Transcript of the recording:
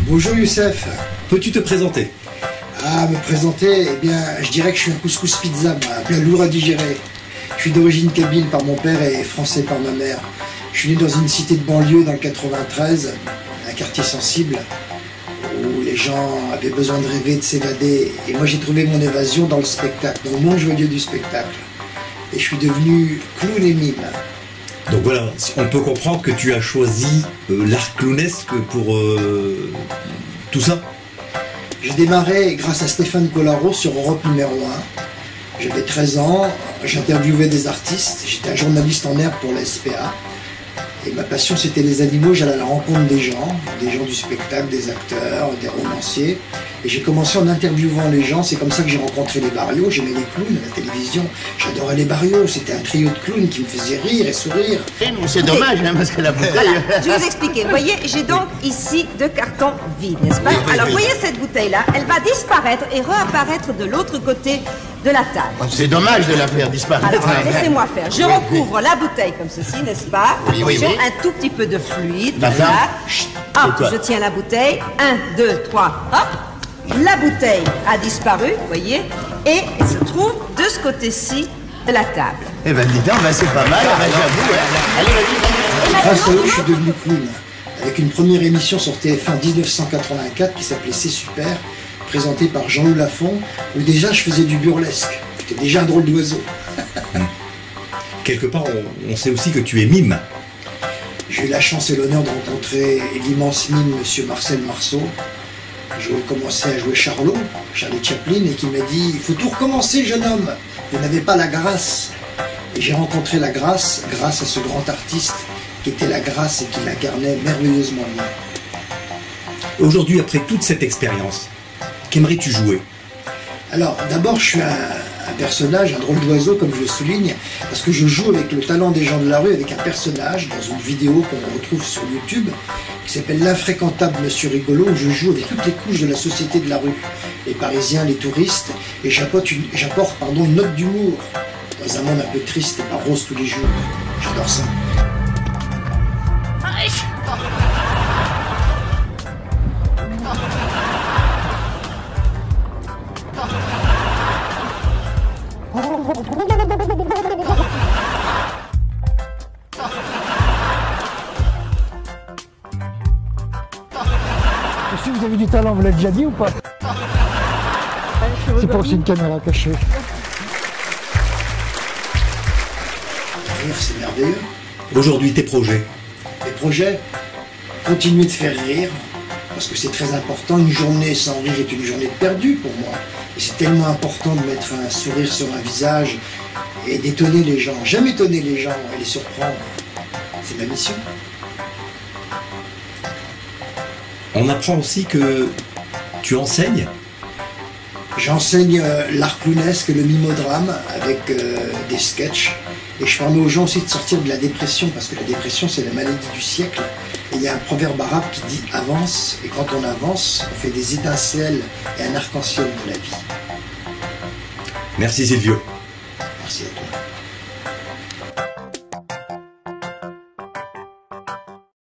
Bonjour Youssef. Peux-tu te présenter? Ah, me présenter, eh bien, je dirais que je suis un couscous pizza, moi, plein lourd à digérer. Je suis d'origine kabyle par mon père et français par ma mère. Je suis né dans une cité de banlieue dans le 93, un quartier sensible, où les gens avaient besoin de rêver, de s'évader. Et moi j'ai trouvé mon évasion dans le spectacle, dans le monde joyeux du spectacle. Et je suis devenu clown et mime. Donc voilà, on peut comprendre que tu as choisi l'art clownesque pour tout ça. J'ai démarré grâce à Stéphane Collaro sur Europe numéro 1. J'avais 13 ans, j'interviewais des artistes, j'étais un journaliste en herbe pour la SPA. Et ma passion c'était les animaux, j'allais à la rencontre des gens du spectacle, des acteurs, des romanciers. Et j'ai commencé en interviewant les gens, c'est comme ça que j'ai rencontré les Barrios, j'aimais les clowns à la télévision. J'adorais les Barrios, c'était un trio de clowns qui me faisait rire et sourire. C'est dommage, hein, parce que la bouteille... Voilà, je vais vous expliquer. Vous voyez, j'ai donc ici 2 cartons vides, n'est-ce pas? Alors, vous voyez cette bouteille-là, elle va disparaître et réapparaître de l'autre côté de la table. C'est dommage de la faire disparaître. Alors, laissez-moi faire. Je recouvre la bouteille comme ceci, n'est-ce pas? Oui. J'ai un tout petit peu de fluide. D'accord. Voilà. Hop, toi. je tiens la bouteille. 1, 2, 3, hop. La bouteille a disparu, vous voyez, et elle se trouve de ce côté-ci de la table. Eh ben, dis donc, c'est pas mal, j'avoue. Hein. Allez, vas-y. Grâce à eux, je suis devenu clown. Avec une première émission sur TF1 1984 qui s'appelait C'est Super, présentée par Jean-Loup Lafont, où déjà je faisais du burlesque. J'étais déjà un drôle d'oiseau. Quelque part, on sait aussi que tu es mime. J'ai eu la chance et l'honneur de rencontrer l'immense mime Monsieur Marcel Marceau. J'ai commencé à jouer Charlie Chaplin, et qui m'a dit « Il faut tout recommencer, jeune homme, vous n'avez pas la grâce ». Et j'ai rencontré la grâce grâce à ce grand artiste qui était la grâce et qui l'incarnait merveilleusement bien. Aujourd'hui, après toute cette expérience, qu'aimerais-tu jouer? Alors, d'abord, je suis un personnage, un drôle d'oiseau, comme je le souligne, parce que je joue avec le talent des gens de la rue, avec un personnage, dans une vidéo qu'on retrouve sur YouTube, qui s'appelle L'infréquentable Monsieur Rigolo, où je joue avec toutes les couches de la société de la rue, les Parisiens, les touristes, et j'apporte une note d'humour, dans un monde un peu triste et pas rose tous les jours. J'adore ça. Si vous avez du talent, vous l'avez déjà dit ou pas? C'est pas aussi une caméra cachée. Rire, c'est merveilleux. Aujourd'hui, tes projets? Les projets, continuer de faire rire, parce que c'est très important. Une journée sans rire est une journée perdue pour moi. Et c'est tellement important de mettre un sourire sur un visage et d'étonner les gens. J'aime étonner les gens et les surprendre. C'est ma mission. On apprend aussi que tu enseignes. J'enseigne l'art clownesque et le mimodrame avec des sketchs. Et je permets aux gens aussi de sortir de la dépression, parce que la dépression, c'est la maladie du siècle. Et il y a un proverbe arabe qui dit « avance », et quand on avance, on fait des étincelles et un arc-en-ciel de la vie. Merci Silvio. Merci à toi.